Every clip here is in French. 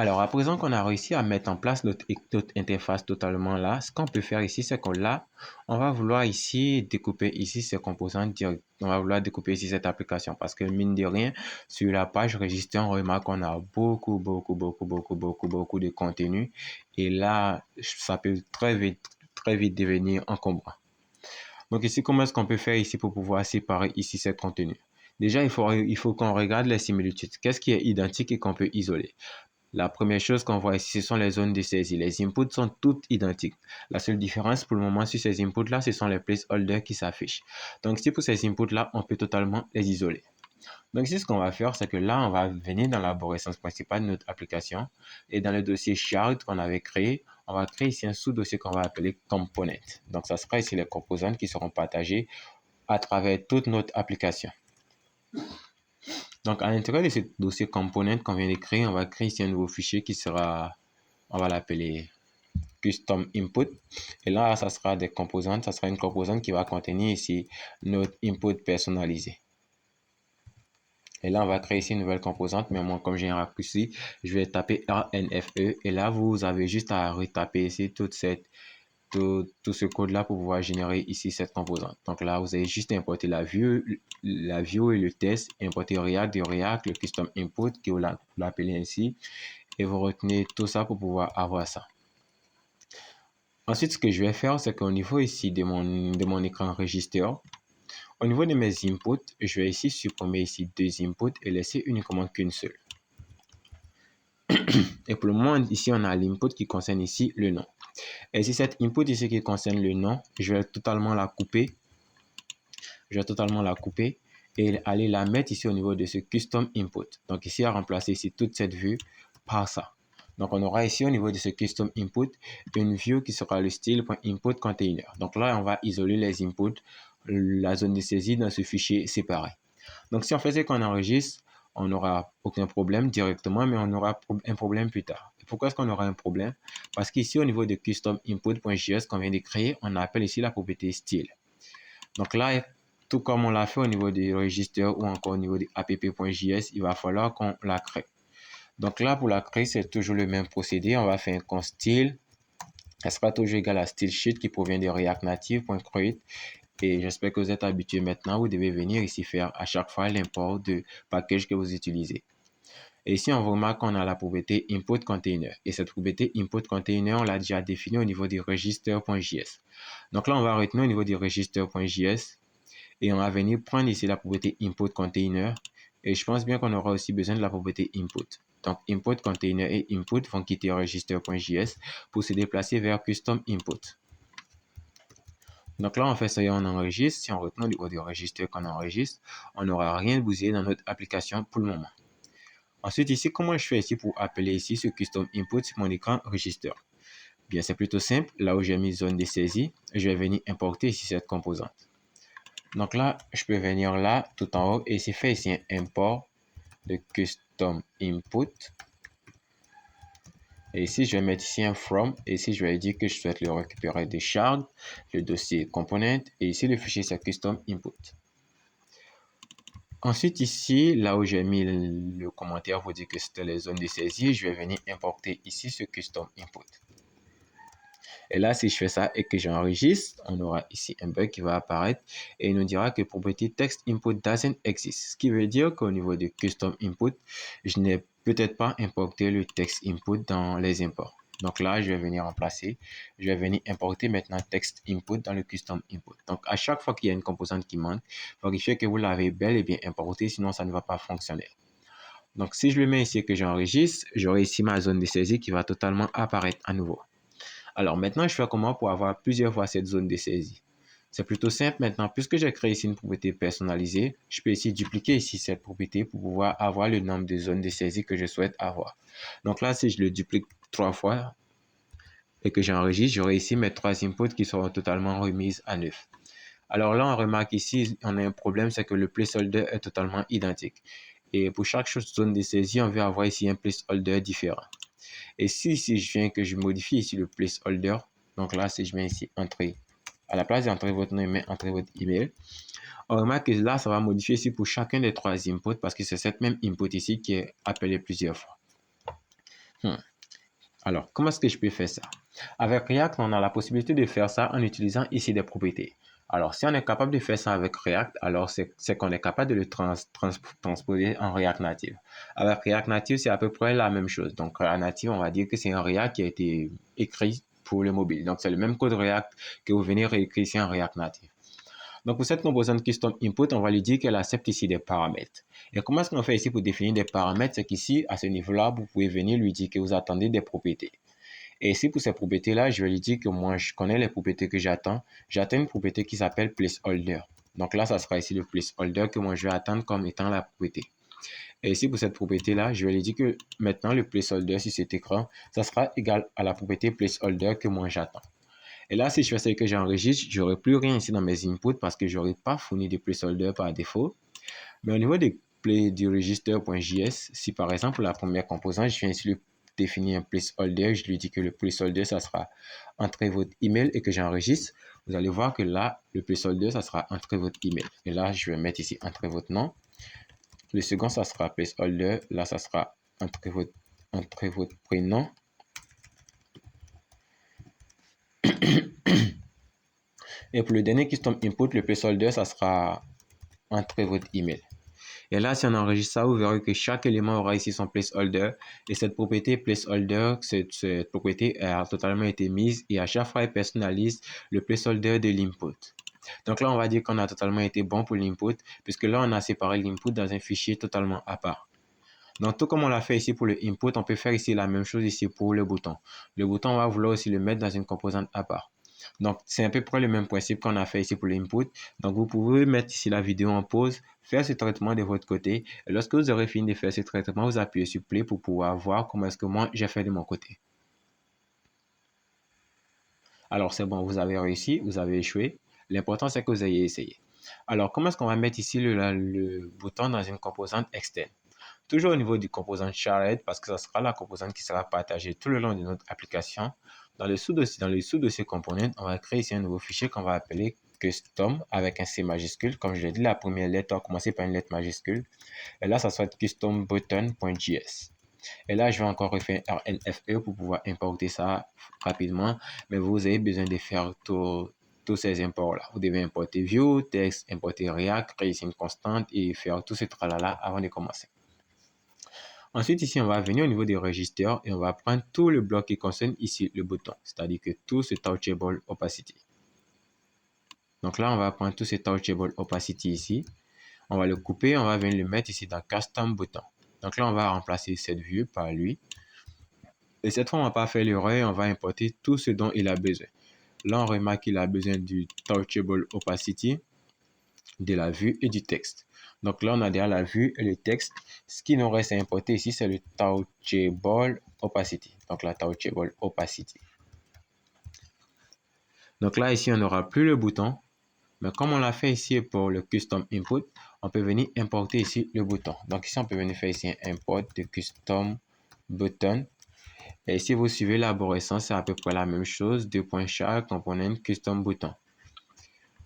Alors, à présent qu'on a réussi à mettre en place notre interface totalement là, ce qu'on peut faire ici, c'est que là, on va vouloir ici découper ici ces composantes directes. On va vouloir découper ici cette application parce que mine de rien, sur la page registre, on remarque qu'on a beaucoup de contenu. Et là, ça peut très vite devenir encombrant. Donc ici, comment est-ce qu'on peut faire ici pour pouvoir séparer ici ces contenus? Déjà, il faut qu'on regarde les similitudes. Qu'est-ce qui est identique et qu'on peut isoler? La première chose qu'on voit ici, ce sont les zones de saisie. Les inputs sont toutes identiques. La seule différence pour le moment sur ces inputs-là, ce sont les placeholders qui s'affichent. Donc, si pour ces inputs-là, on peut totalement les isoler. Donc, ici, ce qu'on va faire, c'est que là, on va venir dans l'arborescence principale de notre application. Et dans le dossier shard qu'on avait créé, on va créer ici un sous-dossier qu'on va appeler component. Donc, ça sera ici les composantes qui seront partagées à travers toute notre application. Donc, à l'intérieur de ce dossier component qu'on vient de créer, on va créer ici un nouveau fichier qui sera, on va l'appeler custom input. Et là, ça sera des composantes. Ça sera une composante qui va contenir ici notre input personnalisé. Et là, on va créer ici une nouvelle composante. Mais moi, comme j'ai un raccourci, je vais taper RNFE. Et là, vous avez juste à retaper ici tout ce code-là pour pouvoir générer ici cette composante. Donc là, vous avez juste importé la view et le test, importer React et React, le custom input, que vous l'appelez ainsi. Et vous retenez tout ça pour pouvoir avoir ça. Ensuite, ce que je vais faire, c'est qu'au niveau ici de mon écran register, au niveau de mes inputs, je vais ici supprimer ici deux inputs et laisser uniquement qu'une seule. Et pour le moment, ici, on a l'input qui concerne ici le nom. Et si cette input ici qui concerne le nom, je vais totalement la couper. Je vais totalement la couper et aller la mettre ici au niveau de ce custom input. Donc ici, à remplacer ici toute cette vue par ça. Donc, on aura ici au niveau de ce custom input une view qui sera le style.input container. Donc là, on va isoler les inputs, la zone de saisie dans ce fichier séparé. Donc, si on faisait qu'on enregistre, on n'aura aucun problème directement, mais on aura un problème plus tard. Et pourquoi est-ce qu'on aura un problème? Parce qu'ici, au niveau de custom input.js qu'on vient de créer, on appelle ici la propriété style. Donc là, tout comme on l'a fait au niveau des registres ou encore au niveau de app.js, il va falloir qu'on la crée. Donc là, pour la créer, c'est toujours le même procédé. On va faire un const style. Elle sera toujours égal à style sheet qui provient de React Native.create. Et j'espère que vous êtes habitué maintenant. Vous devez venir ici faire à chaque fois l'import de package que vous utilisez. Et ici, on remarque qu'on a la propriété input container. Et cette propriété input container, on l'a déjà définie au niveau du register.js. Donc là, on va retenir au niveau du register.js. Et on va venir prendre ici la propriété input container. Et je pense bien qu'on aura aussi besoin de la propriété input. Donc, input container et input vont quitter register.js pour se déplacer vers custom input. Donc là, on fait ça et on enregistre. Si on retient au niveau du registre qu'on enregistre, on n'aura rien bougé dans notre application pour le moment. Ensuite, ici, comment je fais ici pour appeler ici ce custom input sur mon écran register? Bien, c'est plutôt simple. Là où j'ai mis zone de saisie, je vais venir importer ici cette composante. Donc là, je peux venir là, tout en haut, et ici, faire ici un import de custom input. Et ici, je vais mettre ici un from. Et ici, je vais dire que je souhaite le récupérer des shards, le dossier component. Et ici, le fichier, c'est custom input. Ensuite, ici, là où j'ai mis le commentaire pour dire que c'était les zones de saisie, je vais venir importer ici ce custom input. Et là, si je fais ça et que j'enregistre, on aura ici un bug qui va apparaître et il nous dira que propriété text input doesn't exist. Ce qui veut dire qu'au niveau de custom input, je n'ai peut-être pas importé le text input dans les imports. Donc là, je vais venir remplacer, je vais venir importer maintenant text input dans le custom input. Donc à chaque fois qu'il y a une composante qui manque, vérifiez que vous l'avez bel et bien importé, sinon ça ne va pas fonctionner. Donc si je le mets ici et que j'enregistre, j'aurai ici ma zone de saisie qui va totalement apparaître à nouveau. Alors maintenant, je fais comment pour avoir plusieurs fois cette zone de saisie? C'est plutôt simple maintenant. Puisque j'ai créé ici une propriété personnalisée, je peux ici dupliquer ici cette propriété pour pouvoir avoir le nombre de zones de saisie que je souhaite avoir. Donc là, si je le duplique 3 fois et que j'enregistre, j'aurai ici mes 3 inputs qui seront totalement remises à 9. Alors là, on remarque ici, on a un problème, c'est que le placeholder est totalement identique. Et pour chaque zone de saisie, on veut avoir ici un placeholder différent. Et si je viens que je modifie ici le placeholder, donc là, si je viens ici entrer, à la place d'entrer votre nom, entrer votre email, on remarque que là, ça va modifier ici pour chacun des 3 inputs parce que c'est cette même input ici qui est appelée plusieurs fois. Alors, comment est-ce que je peux faire ça? Avec React, on a la possibilité de faire ça en utilisant ici des propriétés. Alors, si on est capable de faire ça avec React, alors c'est qu'on est capable de le transposer en React Native. Avec React Native, c'est à peu près la même chose. Donc, React Native, on va dire que c'est un React qui a été écrit pour le mobile. Donc, c'est le même code React que vous venez réécrire ici en React Native. Donc, pour cette composante custom input, on va lui dire qu'elle accepte ici des paramètres. Et comment est-ce qu'on fait ici pour définir des paramètres? C'est qu'ici, à ce niveau-là, vous pouvez venir lui dire que vous attendez des propriétés. Et ici, pour ces propriétés-là, je vais lui dire que moi, je connais les propriétés que j'attends. J'attends une propriété qui s'appelle placeholder. Donc là, ça sera ici le placeholder que moi, je vais attendre comme étant la propriété. Et ici, pour cette propriété-là, je vais lui dire que maintenant, le placeholder sur cet écran, ça sera égal à la propriété placeholder que moi, j'attends. Et là, si je fais ce que j'enregistre, je n'aurai plus rien ici dans mes inputs parce que je n'aurai pas fourni de placeholder par défaut. Mais au niveau du register.js, si par exemple, la première composante, je viens ici le définir un placeholder, je lui dis que le placeholder, ça sera entrer votre email et que j'enregistre, vous allez voir que là, le placeholder, ça sera entrer votre email. Et là, je vais mettre ici entrer votre nom. Le second, ça sera placeholder. Là, ça sera entrer votre prénom. Et pour le dernier custom input, le placeholder, ça sera entrer votre email. Et là, si on enregistre ça, vous verrez que chaque élément aura ici son placeholder. Et cette propriété placeholder, cette propriété a totalement été mise. Et à chaque fois, elle personnalise le placeholder de l'input. Donc là, on va dire qu'on a totalement été bon pour l'input, puisque là, on a séparé l'input dans un fichier totalement à part. Donc, tout comme on l'a fait ici pour le input, on peut faire ici la même chose ici pour le bouton. Le bouton, on va vouloir aussi le mettre dans une composante à part. Donc, c'est à peu près le même principe qu'on a fait ici pour l'input. Donc, vous pouvez mettre ici la vidéo en pause, faire ce traitement de votre côté. Et lorsque vous aurez fini de faire ce traitement, vous appuyez sur Play pour pouvoir voir comment est-ce que moi, j'ai fait de mon côté. Alors, c'est bon, vous avez réussi, vous avez échoué. L'important, c'est que vous ayez essayé. Alors, comment est-ce qu'on va mettre ici le bouton dans une composante externe? Toujours au niveau du composant shared, parce que ce sera la composante qui sera partagée tout le long de notre application. Dans le sous-dossier component, on va créer ici un nouveau fichier qu'on va appeler custom avec un C majuscule. Comme je l'ai dit, la première lettre va commencer par une lettre majuscule. Et là, ça sera custom button.js. Et là, je vais encore refaire RLFE pour pouvoir importer ça rapidement. Mais vous avez besoin de faire tous ces imports-là. Vous devez importer view, text, importer React, créer une constante et faire tout ce tralala avant de commencer. Ensuite, ici, on va venir au niveau des registres et on va prendre tout le bloc qui concerne ici le bouton, c'est-à-dire que tout ce touchable opacity. Donc là, on va prendre tout ce touchable opacity ici. On va le couper, on va venir le mettre ici dans custom button. Donc là, on va remplacer cette vue par lui. Et cette fois, on ne va pas faire l'erreur, on va importer tout ce dont il a besoin. Là, on remarque qu'il a besoin du touchable opacity, de la vue et du texte. Donc là, on a déjà la vue et le texte. Ce qui nous reste à importer ici, c'est le touchable opacity. Donc la touchable opacity. Donc là, ici, on n'aura plus le bouton. Mais comme on l'a fait ici pour le custom input, on peut venir importer ici le bouton. Donc ici, on peut venir faire ici un import de custom button. Et ici, vous suivez l'arborescence, c'est à peu près la même chose. .char component custom button.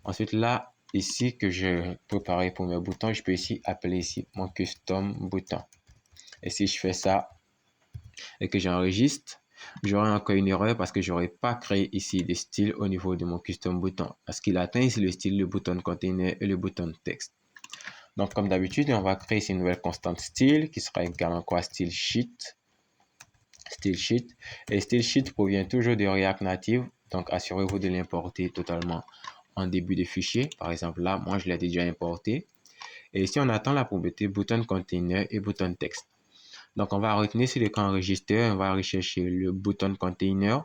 Ensuite, là, ici que je préparé pour mes boutons, je peux ici appeler ici mon custom bouton. Et si je fais ça et que j'enregistre, j'aurai encore une erreur parce que je n'aurai pas créé ici des styles au niveau de mon custom bouton. Parce qu'il atteint ici le style, le bouton container et le bouton texte. Donc, comme d'habitude, on va créer ici une nouvelle constante style qui sera également quoi? Style sheet. Style sheet. Et style sheet provient toujours de React Native. Donc, assurez-vous de l'importer totalement en début de fichier. Par exemple, là, moi, je l'ai déjà importé. Et ici, on attend la propriété button container et button text. Donc, on va retenir sur le camp register, on va rechercher le button container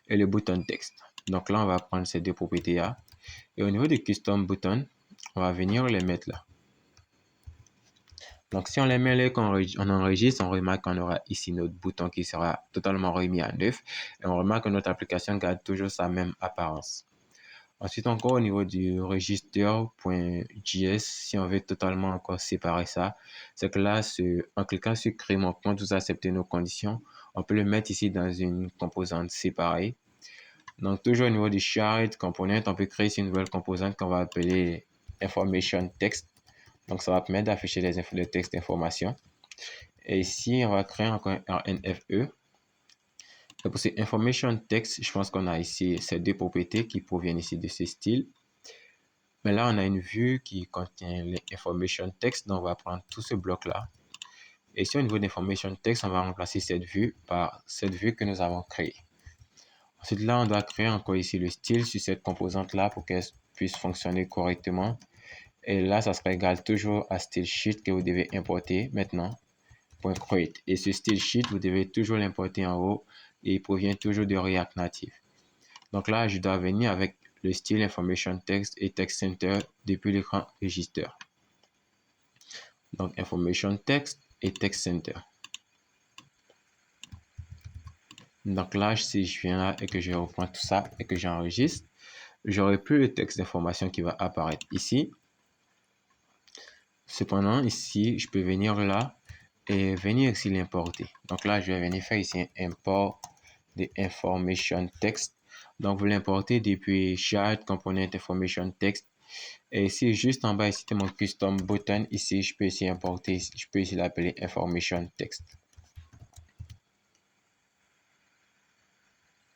et le button text. Donc là, on va prendre ces deux propriétés-là. Et au niveau du custom button, on va venir les mettre là. Donc, si on les met là, qu'on enregistre, on remarque qu'on aura ici notre bouton qui sera totalement remis à neuf. Et on remarque que notre application garde toujours sa même apparence. Ensuite, encore au niveau du register.js, si on veut totalement encore séparer ça, c'est que là, en cliquant sur créer mon compte, vous acceptez nos conditions. On peut le mettre ici dans une composante séparée. Donc, toujours au niveau du shared component, on peut créer ici une nouvelle composante qu'on va appeler information text. Donc, ça va permettre d'afficher les textes d'information. Et ici, on va créer encore un RNFE. Et pour ces information text, je pense qu'on a ici ces deux propriétés qui proviennent ici de ce style. Mais là, on a une vue qui contient les information text, donc on va prendre tout ce bloc-là. Et ici, au niveau d'information text, on va remplacer cette vue par cette vue que nous avons créée. Ensuite, là, on doit créer encore ici le style sur cette composante-là pour qu'elle puisse fonctionner correctement. Et là, ça sera égal toujours à style sheet que vous devez importer maintenant, .create. Et ce style sheet, vous devez toujours l'importer en haut et il provient toujours de React Native. Donc là, je dois venir avec le style information text et text center depuis l'écran register. Donc information text et text center. Donc là, si je viens là et que je reprends tout ça et que j'enregistre, j'aurai plus le texte d'information qui va apparaître ici. Cependant, ici, je peux venir là et venir ici l'importer. Donc là, je vais venir faire ici un import de information text. Donc, vous l'importez depuis Chart Component Information Text. Et ici, juste en bas, ici, c'est mon custom button. Ici, je peux ici importer, je peux ici l'appeler Information Text.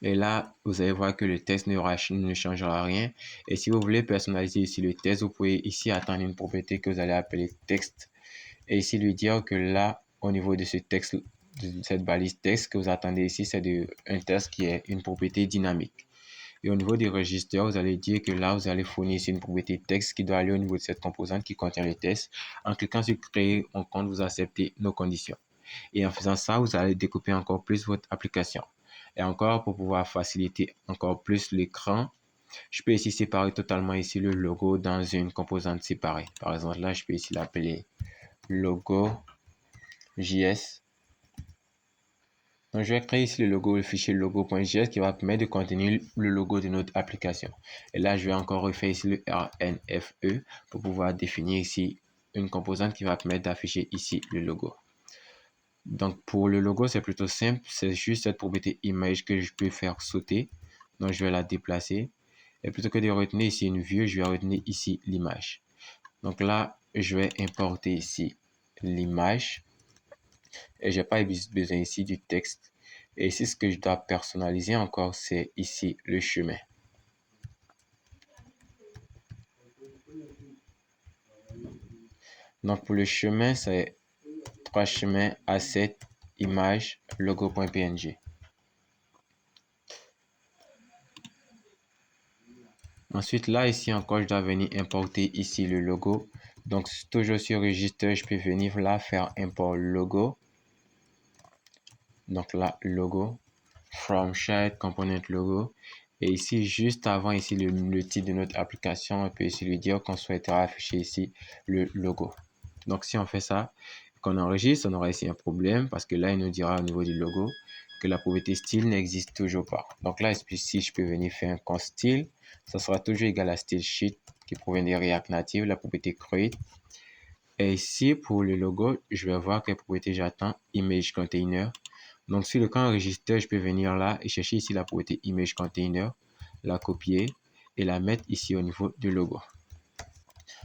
Et là, vous allez voir que le texte ne changera rien. Et si vous voulez personnaliser ici le texte, vous pouvez ici attendre une propriété que vous allez appeler texte. Et ici, lui dire que là, au niveau de ce texte, de cette balise texte que vous attendez ici, c'est un texte qui est une propriété dynamique. Et au niveau des registres, vous allez dire que là, vous allez fournir ici une propriété texte qui doit aller au niveau de cette composante qui contient le texte. En cliquant sur créer un compte, vous acceptez nos conditions. Et en faisant ça, vous allez découper encore plus votre application. Et encore, pour pouvoir faciliter encore plus l'écran, je peux ici séparer totalement ici le logo dans une composante séparée. Par exemple, là, je peux ici l'appeler logo JS. Donc, je vais créer ici le logo, le fichier logo.js qui va permettre de contenir le logo de notre application. Et là, je vais encore refaire ici le RNFE pour pouvoir définir ici une composante qui va permettre d'afficher ici le logo. Donc, pour le logo, c'est plutôt simple. C'est juste cette propriété image que je peux faire sauter. Donc, je vais la déplacer. Et plutôt que de retenir ici une vue, je vais retenir ici l'image. Donc là, je vais importer ici l'image. Et je n'ai pas besoin ici du texte. Et ici, ce que je dois personnaliser encore, c'est ici le chemin. Donc, pour le chemin, c'est 3 chemins, asset, image, logo.png. Ensuite, là, ici encore, je dois venir importer ici le logo. Donc, toujours sur registre, je peux venir là, faire import logo. Donc là, logo, from Chart Component Logo. Et ici, juste avant ici le titre de notre application, on peut ici lui dire qu'on souhaitera afficher ici le logo. Donc, si on fait ça, qu'on enregistre, on aura ici un problème parce que là, il nous dira au niveau du logo que la propriété style n'existe toujours pas. Donc là, ici, je peux venir faire un const style. Ça sera toujours égal à style sheet qui provient de React Native, la propriété create. Et ici, pour le logo, je vais voir quelle propriété j'attends, image container. Donc, sur le camp register, je peux venir là et chercher ici la propriété image container, la copier et la mettre ici au niveau du logo.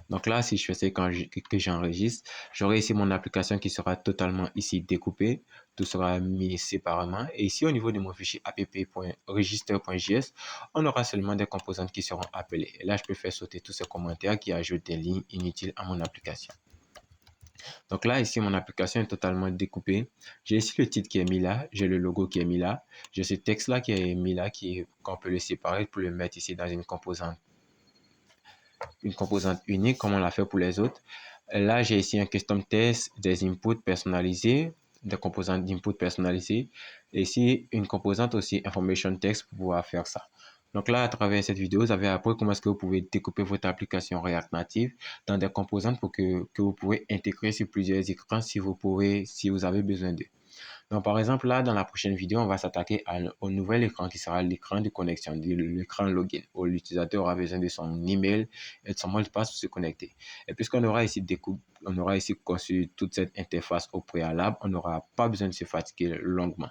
Donc là, si je fais ça que j'enregistre, j'aurai ici mon application qui sera totalement ici découpée. Tout sera mis séparément. Et ici, au niveau de mon fichier app.register.js, on aura seulement des composantes qui seront appelées. Et là, je peux faire sauter tous ces commentaires qui ajoutent des lignes inutiles à mon application. Donc là, ici, mon application est totalement découpée. J'ai ici le titre qui est mis là, j'ai le logo qui est mis là, j'ai ce texte-là qui est mis là, qu'on peut le séparer pour le mettre ici dans une composante unique comme on l'a fait pour les autres. Là, j'ai ici un custom test, des inputs personnalisés, des composantes d'input personnalisées. Et ici, une composante aussi information text pour pouvoir faire ça. Donc là, à travers cette vidéo, vous avez appris comment est-ce que vous pouvez découper votre application React Native dans des composantes pour que vous pouvez intégrer sur plusieurs écrans si vous avez besoin d'eux. Donc, par exemple, là, dans la prochaine vidéo, on va s'attaquer au nouvel écran qui sera l'écran de connexion, l'écran login, où l'utilisateur aura besoin de son email et de son mot de passe pour se connecter. Et puisqu'on aura ici conçu toute cette interface au préalable, on n'aura pas besoin de se fatiguer longuement.